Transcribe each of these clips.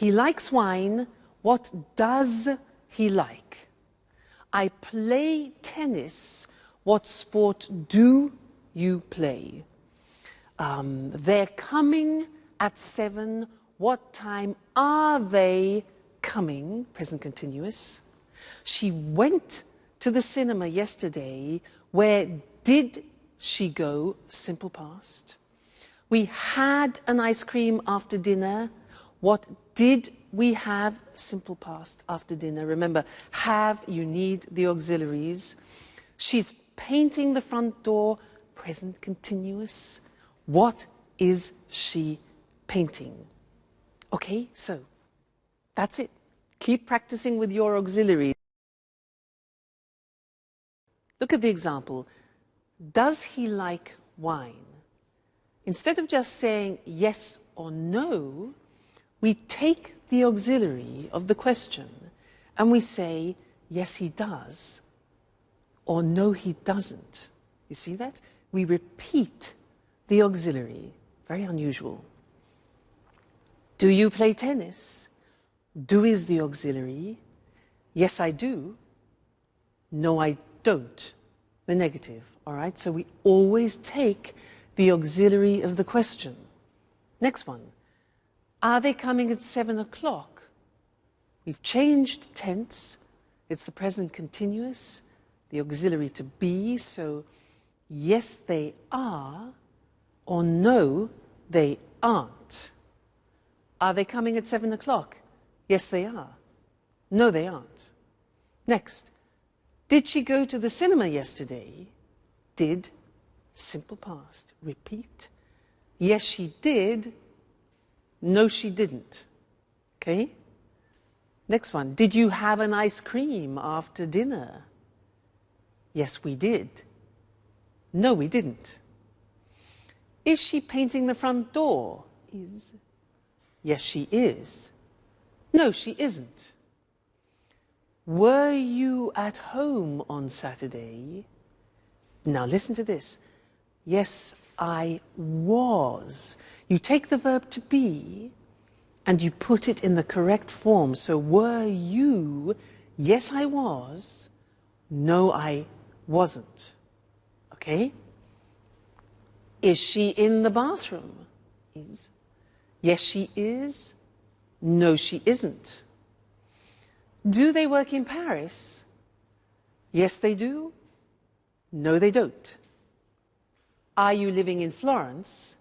He likes wine. What does he like? I play tennis. What sport do you play? They're coming at 7. What time are they coming? Present continuous. She went to the cinema yesterday. Where did she go? Simple past. We had an ice cream after dinner. What did we have? Simple past after dinner. Remember, have, you need the auxiliaries. She's painting the front door. Present continuous. What is she painting? Okay, so that's it. Keep practicing with your auxiliaries. Look at the example. Does he like wine? Instead of just saying yes or no, we take the auxiliary of the question and we say, yes, he does, or no, he doesn't. You see that? We repeat the auxiliary. Very unusual. Do you play tennis? Do is the auxiliary. Yes, I do. No, I don't. The negative. All right? So we always take the auxiliary of the question. Next one. Are they coming at 7 o'clock? We've changed tense. It's the present continuous, the auxiliary to be. So yes, they are, or no, they aren't. Are they coming at 7 o'clock? Yes, they are. No, they aren't. Next. Did she go to the cinema yesterday? Did, simple past. Repeat. Yes, she did. No, she didn't. Okay? Next one. Did you have an ice cream after dinner? Yes, we did. No, we didn't. Is she painting the front door? Is. Yes, she is. No, she isn't. Were you at home on Saturday? Now listen to this. Yes, I was. You take the verb to be and you put it in the correct form. So were you? Yes, I was. No, I wasn't. Okay? Is she in the bathroom? Is. Yes, she is. No, she isn't. Do they work in Paris? Yes, they do. No, they don't. Are you living in Florence?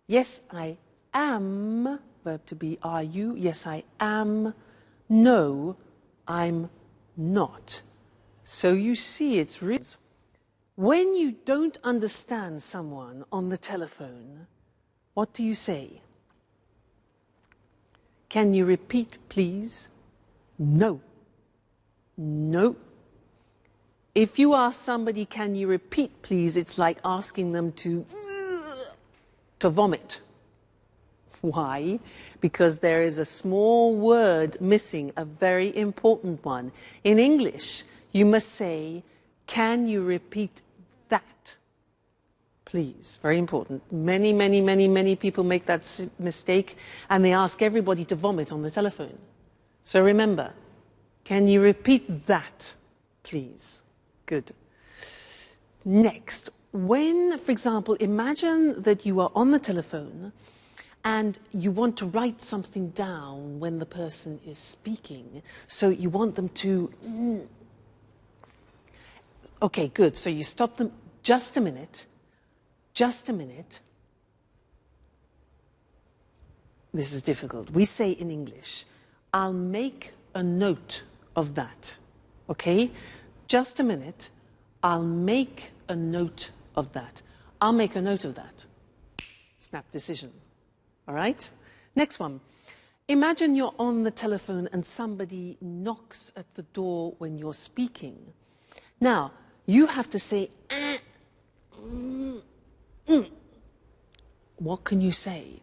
Yes, I am. Verb to be, are you? Yes, I am. No, I'm not. So you see, it's really. When you don't understand someone on the telephone, what do you say? Can you repeat, please? No. No. If you ask somebody, can you repeat, please, it's like asking them to vomit. Why? Because there is a small word missing, a very important one. In English, you must say, can you repeat that, please? Very important. Many people make that mistake, and they ask everybody to vomit on the telephone. So remember, can you repeat that, please? Good. Next, when, for example, imagine that you are on the telephone and you want to write something down when the person is speaking. So you want them to... Okay, good. So you stop them. Just a minute. Just a minute. This is difficult. We say in English, I'll make a note of that. Okay? Just a minute. I'll make a note of that. I'll make a note of that. Snap decision. All right? Next one. Imagine you're on the telephone and somebody knocks at the door when you're speaking. Now, you have to say, What can you say?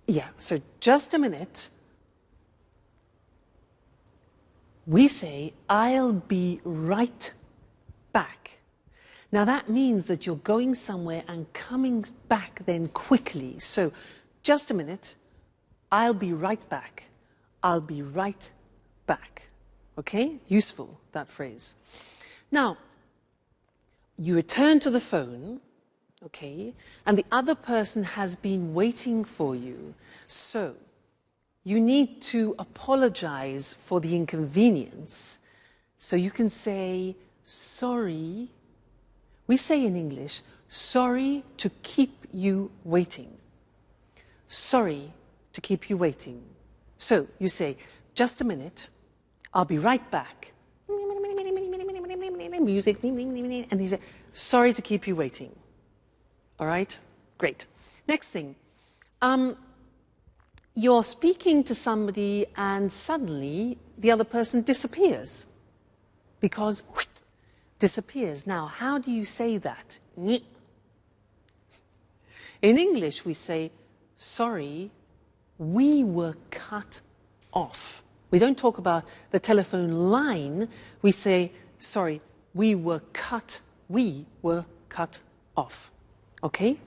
Yeah, so just a minute. We say, I'll be right back. Now that means that you're going somewhere and coming back then quickly. So just a minute, I'll be right back. I'll be right back. Okay? Useful, that phrase. Now, you return to the phone, okay, and the other person has been waiting for you. So, you need to apologize for the inconvenience. So you can say, sorry. We say in English, sorry to keep you waiting. Sorry to keep you waiting. So you say, just a minute, I'll be right back. Music, and you say, sorry to keep you waiting. All right? Great. Next thing. You're speaking to somebody and suddenly the other person disappears. Because, disappears. Now, how do you say that? In English, we say, sorry, we were cut off. We don't talk about the telephone line. We say, sorry, we were cut off. Okay?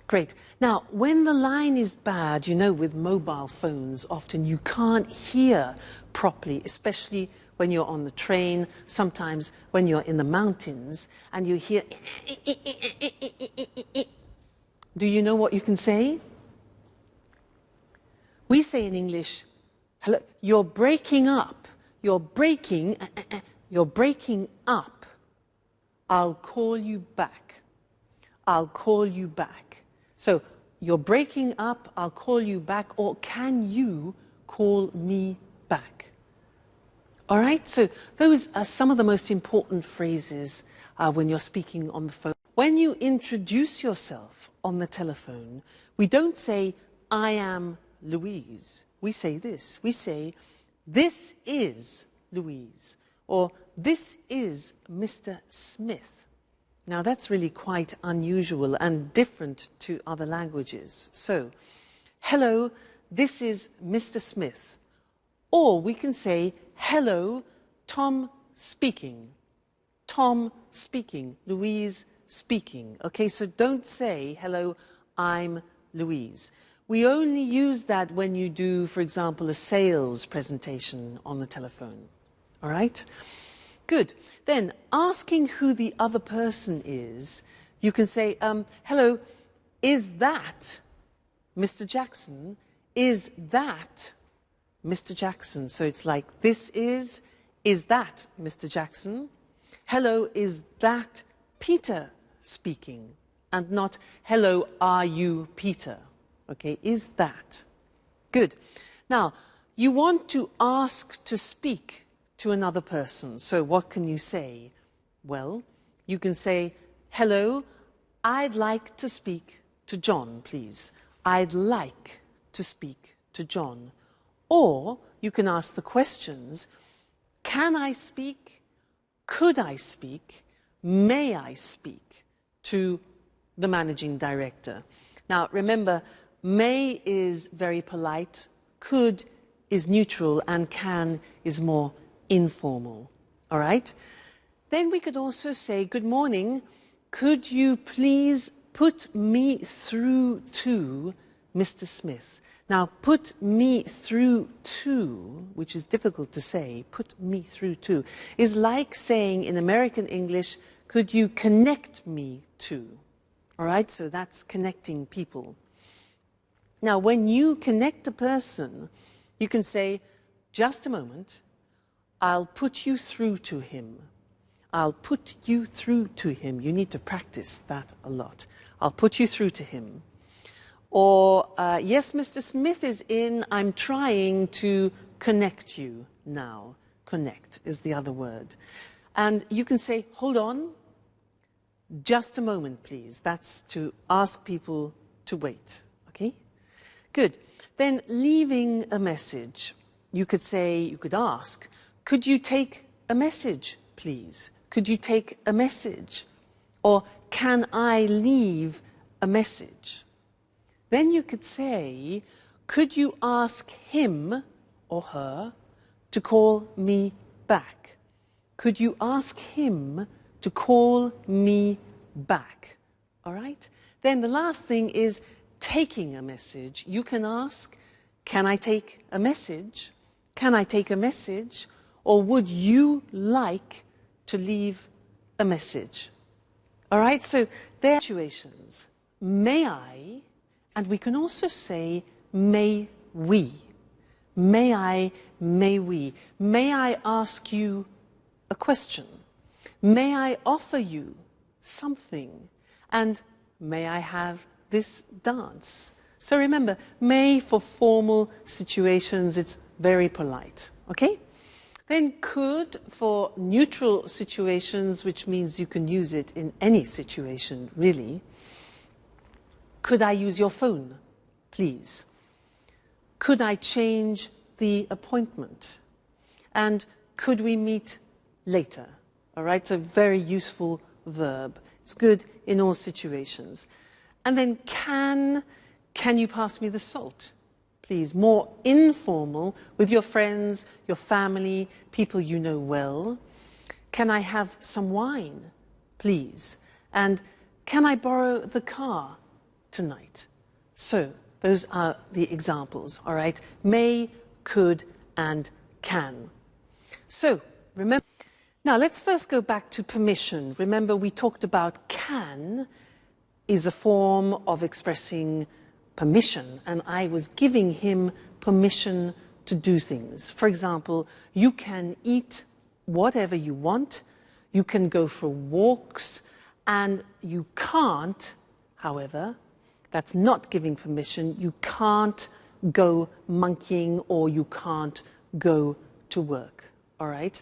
Great. Now, when the line is bad, you know, with mobile phones, often you can't hear properly, especially when you're on the train, sometimes when you're in the mountains, and you hear... Do you know what you can say? We say in English, hello, you're breaking up. You're breaking up. I'll call you back. I'll call you back. So, you're breaking up, I'll call you back, or can you call me back? All right, so those are some of the most important phrases when you're speaking on the phone. When you introduce yourself on the telephone, we don't say, I am Louise. We say this. We say, this is Louise, or this is Mr. Smith. Now, that's really quite unusual and different to other languages. So, hello, this is Mr. Smith. Or we can say, hello, Tom speaking. Tom speaking. Louise speaking. Okay, so don't say, hello, I'm Louise. We only use that when you do, for example, a sales presentation on the telephone. All right? Good. Then, asking who the other person is, you can say, hello, is that Mr. Jackson? Is that Mr. Jackson? So it's like, this is that Mr. Jackson? Hello, is that Peter speaking? And not, hello, are you Peter? Okay, is that? Good. Now, you want to ask to speak to another person. So what can you say? Well, you can say, hello, I'd like to speak to John, please. I'd like to speak to John. Or you can ask the questions, can I speak? Could I speak? May I speak to the managing director? Now, remember, may is very polite, could is neutral, and can is more informal. All right? Then we could also say, good morning, could you please put me through to Mr. Smith? Now, put me through to, which is difficult to say, put me through to, is like saying in American English, could you connect me to? All right? So that's connecting people. Now, when you connect a person, you can say, just a moment, I'll put you through to him. I'll put you through to him. You need to practice that a lot. I'll put you through to him. Or, yes, Mr. Smith is in. I'm trying to connect you now. Connect is the other word. And you can say, hold on, just a moment, please. That's to ask people to wait. Okay? Good. Then leaving a message. You could say, you could ask, could you take a message, please? Could you take a message? Or can I leave a message? Then you could say, could you ask him or her to call me back? Could you ask him to call me back? All right? Then the last thing is taking a message. You can ask, can I take a message? can I take a message? Or would you like to leave a message? All right, so there are situations. May I, and we can also say may we. May I, may we. May I ask you a question? May I offer you something? And may I have this dance? So remember, may for formal situations, it's very polite, okay? Then could for neutral situations, which means you can use it in any situation, really. Could I use your phone, please? Could I change the appointment? And could we meet later? All right, so very useful verb. It's good in all situations. And then can you pass me the salt? Please, more informal with your friends, your family, people you know well. Can I have some wine, please? And can I borrow the car tonight? So those are the examples, all right? May, could, and can. So remember, now let's first go back to permission. Remember, we talked about can is a form of expressing permission, and I was giving him permission to do things. For example, you can eat whatever you want, you can go for walks, and you can't, however, that's not giving permission, you can't go monkeying or you can't go to work, all right?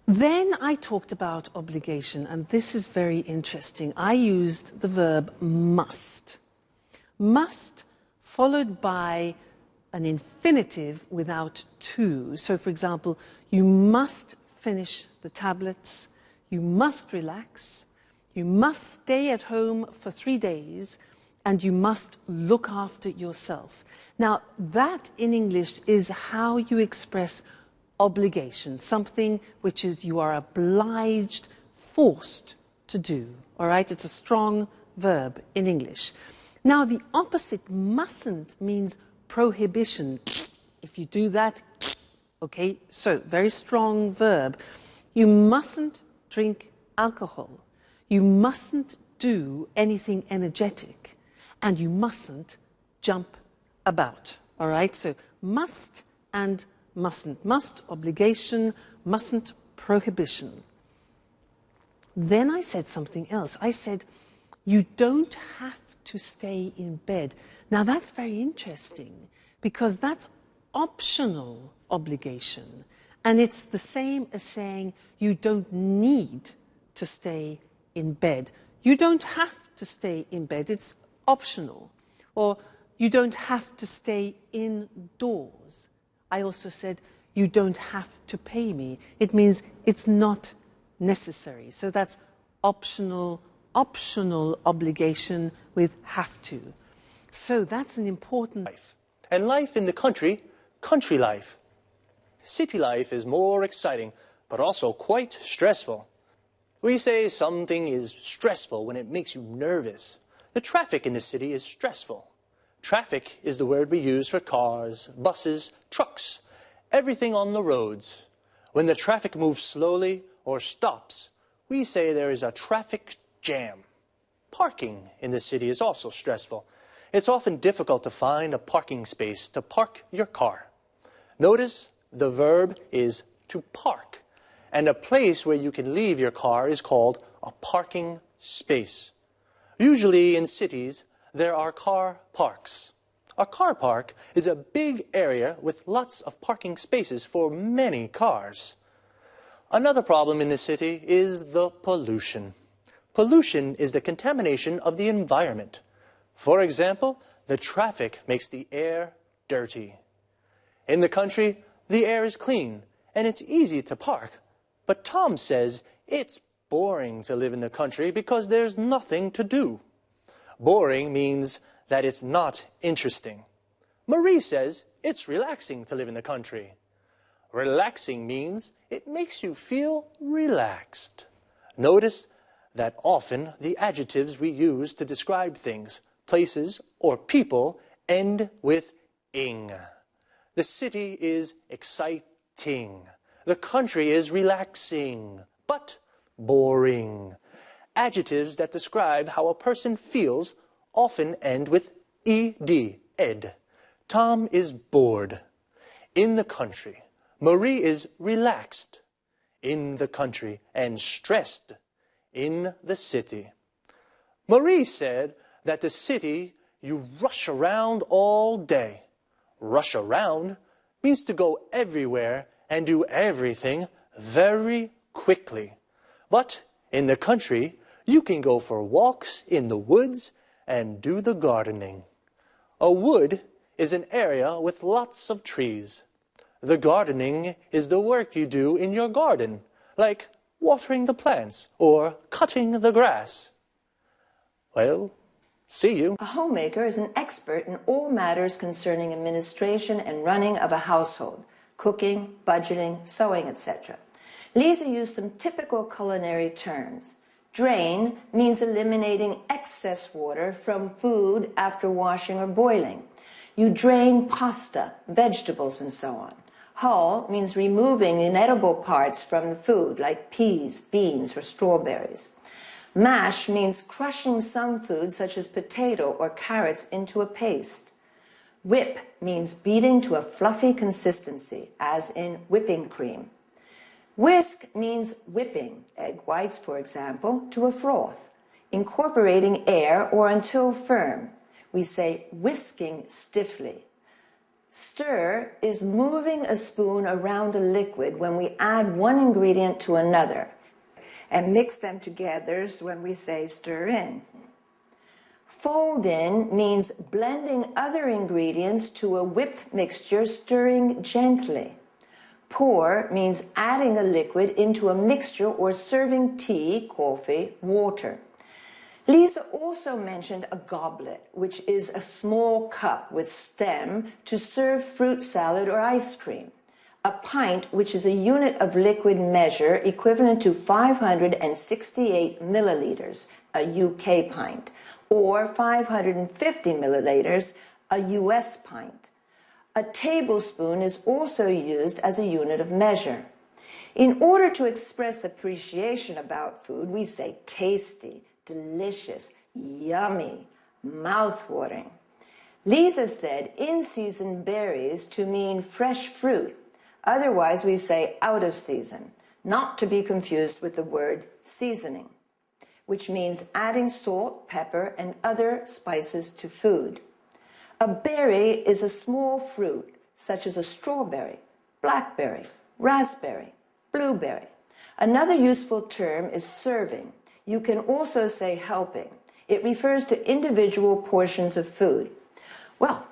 Then I talked about obligation, and this is very interesting. I used the verb must. Must followed by an infinitive without to. So, for example, you must finish the tablets, you must relax, you must stay at home for 3 days, and you must look after yourself. Now, that in English is how you express obligation, something which is you are obliged, forced to do. All right? It's a strong verb in English. Now, the opposite, mustn't, means prohibition. If you do that, okay, so very strong verb. You mustn't drink alcohol. You mustn't do anything energetic. And you mustn't jump about. All right? So must and mustn't. Must, obligation, mustn't, prohibition. Then I said something else. I said, you don't have to stay in bed. Now that's very interesting because that's optional obligation. And it's the same as saying you don't need to stay in bed. You don't have to stay in bed. It's optional. Or you don't have to stay indoors. I also said you don't have to pay me. It means it's not necessary. So that's optional obligation with have to. So that's an important life. And life in the country, country life. City life is more exciting, but also quite stressful. We say something is stressful when it makes you nervous. The traffic in the city is stressful. Traffic is the word we use for cars, buses, trucks, everything on the roads. When the traffic moves slowly or stops, we say there is a traffic jam. Parking in the city is also stressful. It's often difficult to find a parking space to park your car. Notice the verb is to park, and a place where you can leave your car is called a parking space. Usually in cities, there are car parks. A car park is a big area with lots of parking spaces for many cars. Another problem in the city is the pollution. Pollution is the contamination of the environment. For example, the traffic makes the air dirty. In the country, the air is clean and it's easy to park. But Tom says it's boring to live in the country because there's nothing to do. Boring means that it's not interesting. Marie says it's relaxing to live in the country. Relaxing means it makes you feel relaxed. Notice that often the adjectives we use to describe things, places, or people end with ing. The city is exciting. The country is relaxing, but boring. Adjectives that describe how a person feels often end with ed. Tom is bored. In the country. Marie is relaxed. In the country. And stressed. In the city. Marie said that the city, you rush around all day. Rush around means to go everywhere and do everything very quickly. But in the country, you can go for walks in the woods and do the gardening. A wood is an area with lots of trees. The gardening is the work you do in your garden, like watering the plants or cutting the grass. Well, see you. A homemaker is an expert in all matters concerning administration and running of a household, cooking, budgeting, sewing, etc. Lisa used some typical culinary terms. Drain means eliminating excess water from food after washing or boiling. You drain pasta, vegetables, and so on. Hull means removing inedible parts from the food, like peas, beans, or strawberries. Mash means crushing some food, such as potato or carrots, into a paste. Whip means beating to a fluffy consistency, as in whipping cream. Whisk means whipping, egg whites, for example, to a froth, incorporating air or until firm. We say whisking stiffly. Stir is moving a spoon around a liquid when we add one ingredient to another, and mix them together when we say stir in. Fold in means blending other ingredients to a whipped mixture, stirring gently. Pour means adding a liquid into a mixture or serving tea, coffee, water. Lisa also mentioned a goblet, which is a small cup with stem to serve fruit salad or ice cream. A pint, which is a unit of liquid measure equivalent to 568 milliliters, a UK pint, or 550 milliliters, a US pint. A tablespoon is also used as a unit of measure. In order to express appreciation about food, we say tasty, delicious, yummy, mouth-watering. Lisa said in-season berries to mean fresh fruit. Otherwise, we say out of season, not to be confused with the word seasoning, which means adding salt, pepper, and other spices to food. A berry is a small fruit, such as a strawberry, blackberry, raspberry, blueberry. Another useful term is serving. You can also say helping. It refers to individual portions of food. Well,